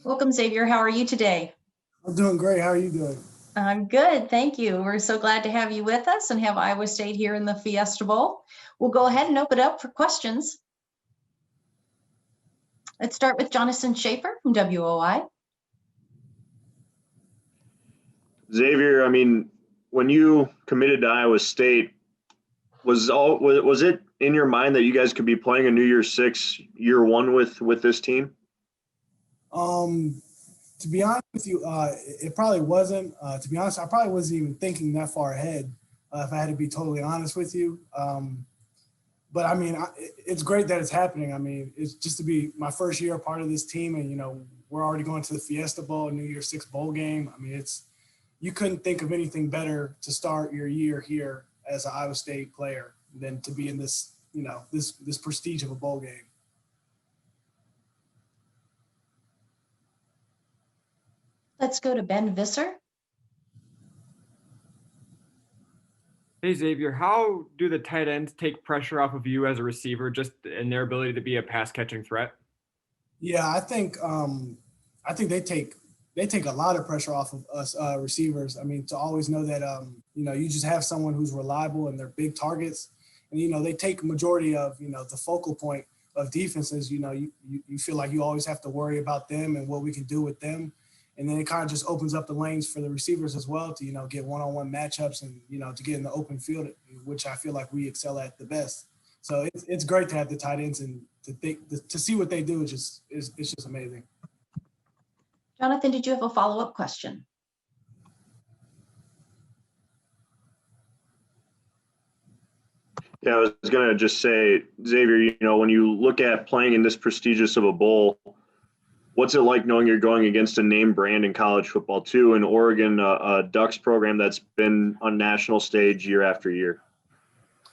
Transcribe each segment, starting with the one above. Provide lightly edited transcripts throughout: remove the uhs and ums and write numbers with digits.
Welcome, Xavier. How are you today? I'm doing great. How are you doing? I'm good, thank you. We're so glad to have you with us and have Iowa State here in the Fiesta Bowl. We'll go ahead and open it up for questions. Let's start with Jonathan Schaefer from WOI. Xavier, when you committed to Iowa State, was it in your mind that you guys could be playing a New Year's Six year one with this team? To be honest with you, it probably wasn't. To be honest, I probably wasn't even thinking that far ahead, if I had to be totally honest with you. But it's great that it's happening. It's just to be my first year a part of this team, and we're already going to the Fiesta Bowl, New Year's Six bowl game. You couldn't think of anything better to start your year here as an Iowa State player than to be in this, this prestige of a bowl game. Let's go to Ben Visser. Hey, Xavier, how do the tight ends take pressure off of you as a receiver, just in their ability to be a pass catching threat? Yeah, I think they take a lot of pressure off of us receivers. To always know that you just have someone who's reliable and they're big targets, and they take majority of the focal point of defenses. You feel like you always have to worry about them and what we can do with them. And then it kind of just opens up the lanes for the receivers as well to, get one-on-one matchups and, to get in the open field, which I feel like we excel at the best. So it's great to have the tight ends, and to see what they do is just amazing. Jonathan, did you have a follow-up question? Yeah, I was going to just say, Xavier, when you look at playing in this prestigious of a bowl, what's it like knowing you're going against a name brand in college football too, in Oregon, a Ducks program that's been on national stage year after year?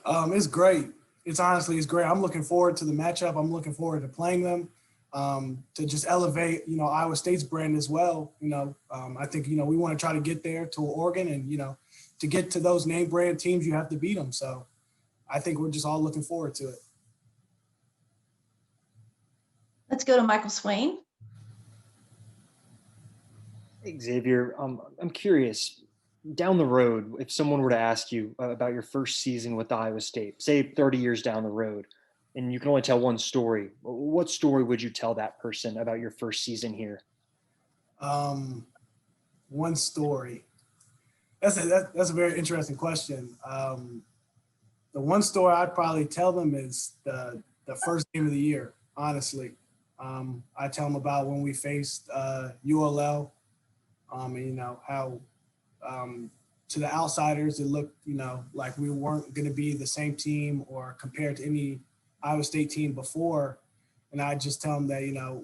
It's great. It's great. I'm looking forward to the matchup. I'm looking forward to playing them, to just elevate, Iowa State's brand as well. I think, we want to try to get there to Oregon, and, to get to those name brand teams, you have to beat them. So I think we're just all looking forward to it. Let's go to Michael Swain. Hey, Xavier, I'm curious, down the road, if someone were to ask you about your first season with Iowa State, say 30 years down the road, and you can only tell one story, what story would you tell that person about your first season here? One story. That's a very interesting question. The one story I'd probably tell them is the first game of the year, honestly. I tell them about when we faced ULL. How to the outsiders, it looked, like we weren't going to be the same team or compared to any Iowa State team before. And I just tell them that,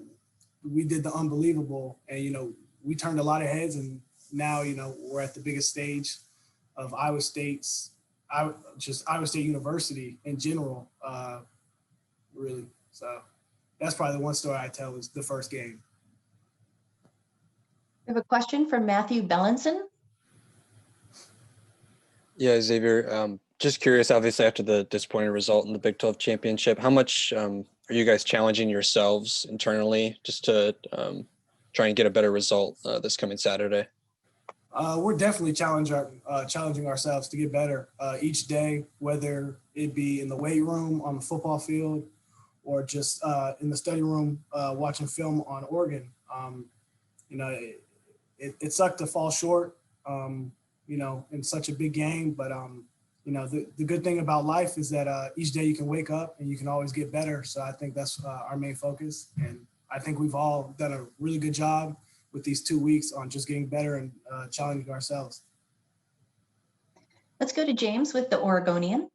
we did the unbelievable, and, we turned a lot of heads, and now, we're at the biggest stage of Iowa State University in general, really. So that's probably the one story I tell is the first game. We have a question from Matthew Bellinson. Yeah, Xavier, just curious, obviously after the disappointing result in the Big 12 championship, how much are you guys challenging yourselves internally just to try and get a better result this coming Saturday? We're definitely challenging ourselves to get better each day, whether it be in the weight room, on the football field, or just in the study room watching film on Oregon. It sucked to fall short, in such a big game. But, the good thing about life is that each day you can wake up and you can always get better. So I think that's our main focus. And I think we've all done a really good job with these 2 weeks on just getting better and challenging ourselves. Let's go to James with the Oregonian.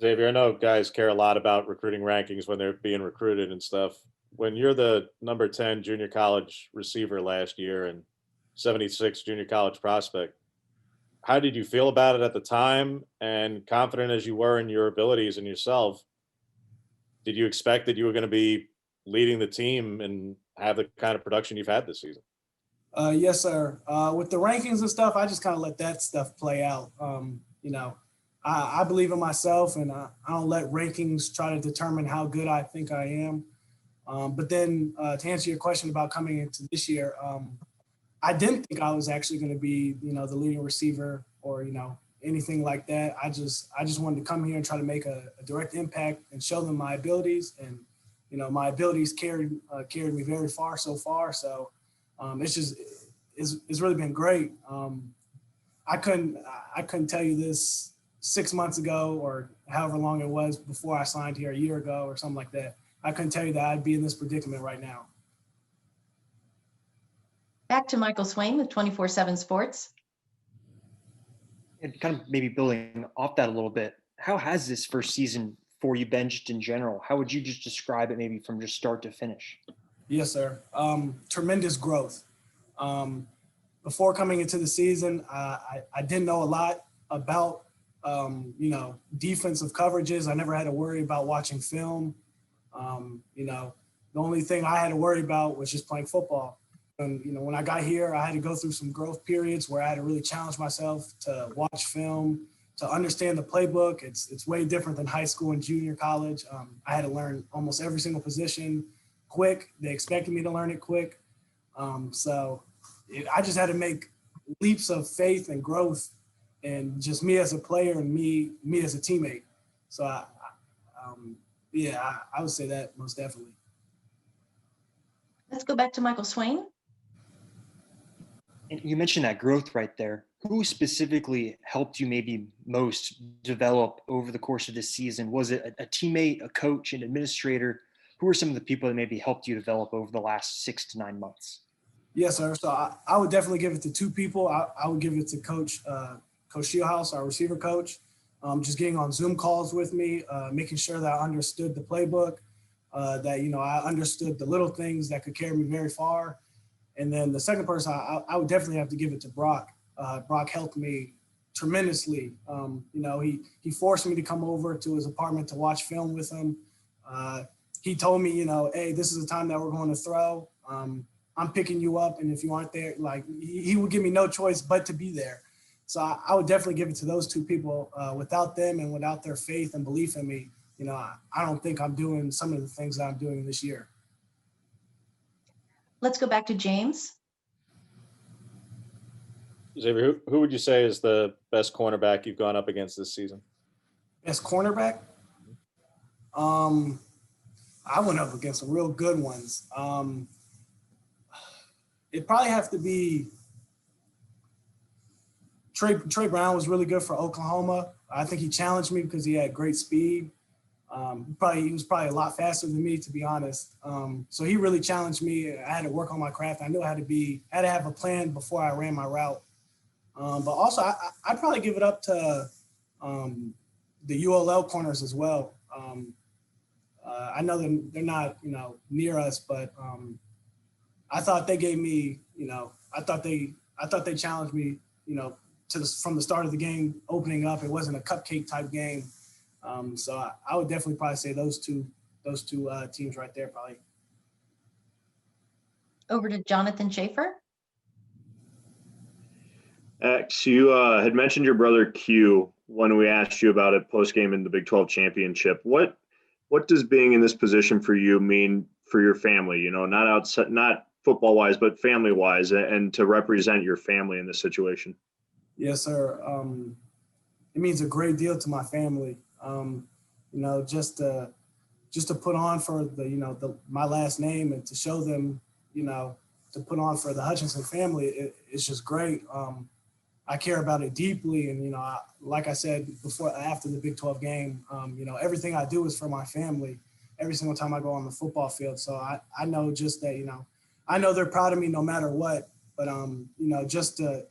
Xavier, I know guys care a lot about recruiting rankings when they're being recruited and stuff. When you're the number 10 junior college receiver last year and 76 junior college prospect, how did you feel about it at the time? And confident as you were in your abilities and yourself, did you expect that you were going to be leading the team and have the kind of production you've had this season? Yes, sir. With the rankings and stuff, I just kind of let that stuff play out. I believe in myself, and I don't let rankings try to determine how good I think I am. But then to answer your question about coming into this year, I didn't think I was actually going to be, the leading receiver or, anything like that. I just wanted to come here and try to make a direct impact and show them my abilities. And, my abilities carried me very far so far. So it's really been great. I couldn't tell you this 6 months ago or however long it was before I signed here a year ago or something like that. I couldn't tell you that I'd be in this predicament right now. Back to Michael Swain with 24/7 Sports. And kind of maybe building off that a little bit, how has this first season for you been just in general? How would you just describe it maybe from just start to finish? Yes, sir. Tremendous growth. Before coming into the season, I didn't know a lot about, defensive coverages. I never had to worry about watching film. The only thing I had to worry about was just playing football. And, when I got here, I had to go through some growth periods where I had to really challenge myself to watch film, to understand the playbook. It's way different than high school and junior college. I had to learn almost every single position quick. They expected me to learn it quick. I just had to make leaps of faith and growth, and just me as a player and me as a teammate. So I would say that most definitely. Let's go back to Michael Swain. And you mentioned that growth right there. Who specifically helped you maybe most develop over the course of this season? Was it a teammate, a coach, an administrator? Who are some of the people that maybe helped you develop over the last 6 to 9 months? Yes, sir. So I would definitely give it to 2 people. I would give it to Coach Shieldhouse, our receiver coach, just getting on Zoom calls with me, making sure that I understood the playbook, that, I understood the little things that could carry me very far. And then the second person, I would definitely have to give it to Brock. Brock helped me tremendously. He forced me to come over to his apartment to watch film with him. He told me, hey, this is the time that we're going to throw. I'm picking you up, and if you aren't there, like he would give me no choice but to be there. So I would definitely give it to those 2 people. Without them and without their faith and belief in me, I don't think I'm doing some of the things that I'm doing this year. Let's go back to James. Xavier, who would you say is the best cornerback you've gone up against this season? Best cornerback? I went up against some real good ones. It'd probably have to be Trey Brown was really good for Oklahoma. I think he challenged me because he had great speed. He was probably a lot faster than me, to be honest. So he really challenged me. I had to work on my craft. I knew I had to have a plan before I ran my route. But also, I'd probably give it up to the ULL corners as well. I know they're not, near us, but I thought they gave me, I thought they challenged me, from the start of the game opening up. It wasn't a cupcake type game. So I would definitely probably say those two teams right there, probably. Over to Jonathan Schaefer. X, you had mentioned your brother Q when we asked you about it post game in the Big 12 championship. What does being in this position for you mean for your family? Not outside, not football wise, but family wise, and to represent your family in this situation. Yes, sir. It means a great deal to my family. Just to put on for my last name and to show them, to put on for the Hutchinson family, it's just great. I care about it deeply. And, like I said before, after the Big 12 game, everything I do is for my family every single time I go on the football field. So I know just that, I know they're proud of me no matter what, but, just to,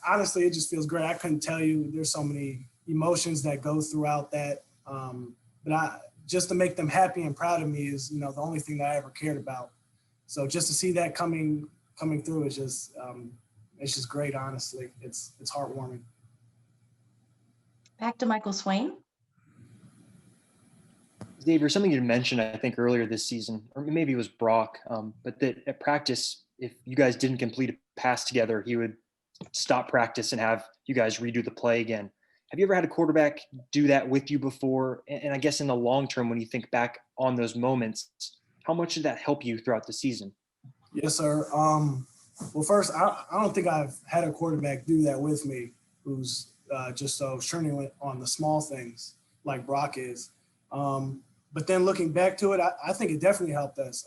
honestly, it just feels great. I couldn't tell you, there's so many emotions that go throughout that. But just to make them happy and proud of me is, the only thing that I ever cared about. So just to see that coming through is just, it's just great. Honestly, it's heartwarming. Back to Michael Swain. Xavier, something you mentioned, I think earlier this season, or maybe it was Brock, but that at practice, if you guys didn't complete a pass together, he would stop practice and have you guys redo the play again. Have you ever had a quarterback do that with you before? And I guess in the long term, when you think back on those moments. How much did that help you throughout the season? Yes, sir. Well, first, I don't think I've had a quarterback do that with me who's just so turning on the small things like Brock is. But then looking back to it, I think it definitely helped us.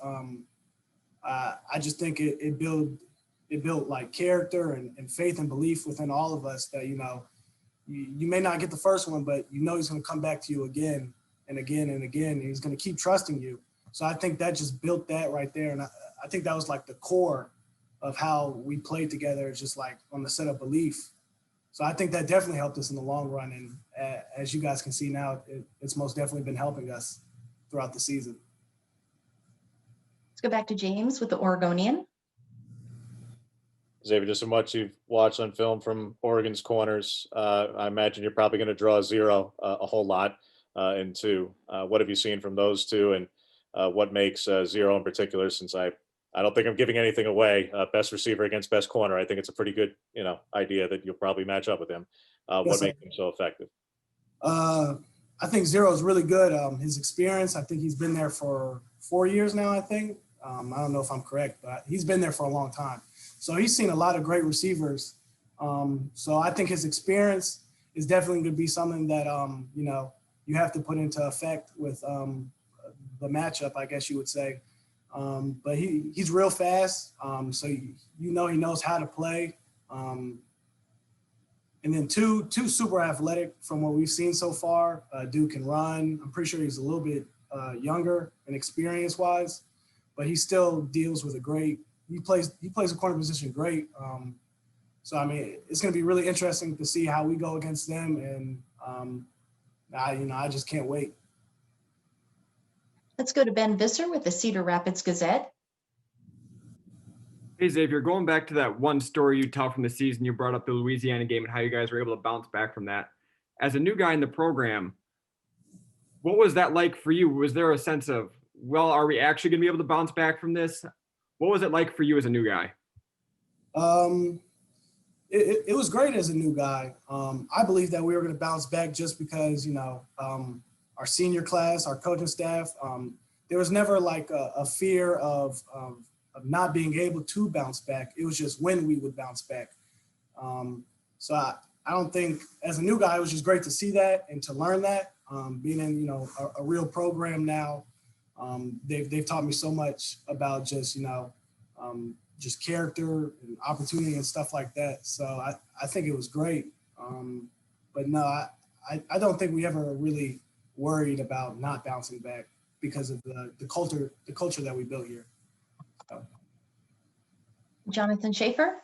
I just think it built like character and faith and belief within all of us that, you may not get the first one, but he's going to come back to you again and again and again. And he's going to keep trusting you. So I think that just built that right there. And I think that was like the core of how we played together, just like on the set of belief. So I think that definitely helped us in the long run. And as you guys can see now, it's most definitely been helping us throughout the season. Let's go back to James with the Oregonian. Xavier, just so much you've watched on film from Oregon's corners, I imagine you're probably going to draw zero a whole lot in two. What have you seen from those two, and what makes zero in particular? Since I don't think I'm giving anything away. Best receiver against best corner. I think it's a pretty good idea that you'll probably match up with him. What makes him so effective? I think Zero is really good. His experience, I think he's been there for 4 years now, I think. I don't know if I'm correct, but he's been there for a long time. So he's seen a lot of great receivers. So I think his experience is definitely going to be something that, you have to put into effect with the matchup, I guess you would say. But he's real fast. So he knows how to play. And then two super athletic from what we've seen so far. Dude can run. I'm pretty sure he's a little bit younger and experience-wise, but he still deals with he plays the corner position great. So I mean, it's going to be really interesting to see how we go against them, and I just can't wait. Let's go to Ben Visser with the Cedar Rapids Gazette. Hey, Xavier, going back to that one story you tell from the season, you brought up the Louisiana game and how you guys were able to bounce back from that. As a new guy in the program, what was that like for you? Was there a sense of, well, are we actually going to be able to bounce back from this? What was it like for you as a new guy? It was great as a new guy. I believe that we were going to bounce back just because, our senior class, our coaching staff, there was never like a fear of not being able to bounce back. It was just when we would bounce back. So I don't think, as a new guy, it was just great to see that and to learn that. Being in, a real program now, they've taught me so much about just character and opportunity and stuff like that. So I think it was great. But no, I don't think we ever really worried about not bouncing back because of the culture that we built here. So. Jonathan Schaefer.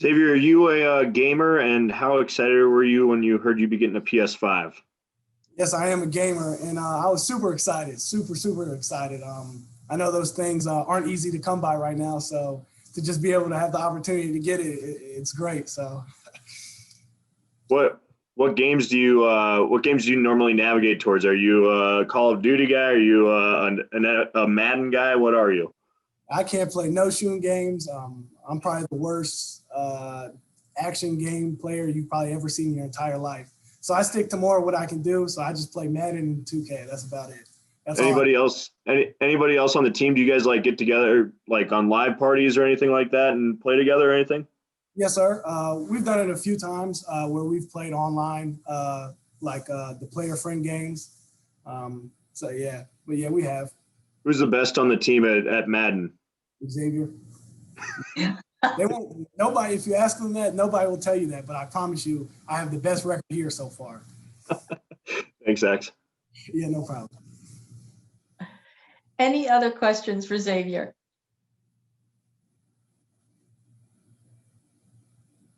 Xavier, are you a gamer, and how excited were you when you heard you'd be getting a PS5? Yes, I am a gamer, and I was super excited, super excited. I know those things aren't easy to come by right now, so to just be able to have the opportunity to get it's great. So, what games do you normally navigate towards? Are you a Call of Duty guy? Are you a Madden guy? What are you? I can't play no shooting games. I'm probably the worst action game player you've probably ever seen in your entire life. So I stick to more of what I can do. So I just play Madden and 2K. That's about it. That's anybody else on the team? Do you guys like get together like on live parties or anything like that and play together or anything? Yes, sir. We've done it a few times where we've played online, like the player friend games. So yeah, but yeah, we have. Who's the best on the team at Madden? Xavier. They won't. Nobody. If you ask them that, nobody will tell you that. But I promise you, I have the best record here so far. Thanks, X. Yeah, no problem. Any other questions for Xavier?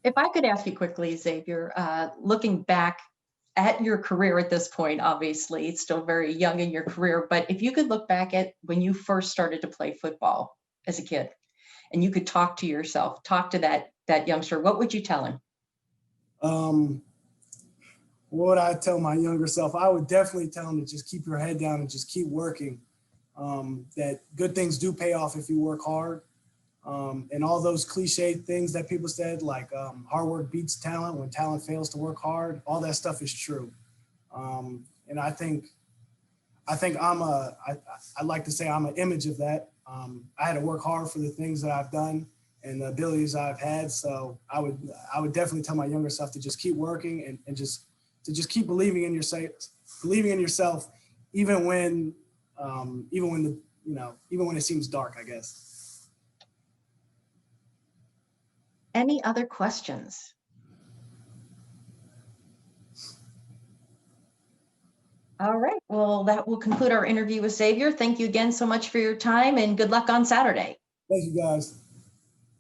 If I could ask you quickly, Xavier, looking back at your career at this point, obviously it's still very young in your career, but if you could look back at when you first started to play football as a kid, and you could talk to yourself, talk to that youngster, what would you tell him? What would I tell my younger self? I would definitely tell him to just keep your head down and just keep working. That good things do pay off if you work hard. And all those cliche things that people said, like hard work beats talent when talent fails to work hard, all that stuff is true. And I think I'd like to say I'm an image of that. I had to work hard for the things that I've done and the abilities I've had. So I would definitely tell my younger self to just keep working and just keep believing in yourself, even when it seems dark, I guess. Any other questions? All right, well, that will conclude our interview with Xavier. Thank you again so much for your time and good luck on Saturday. Thank you, guys.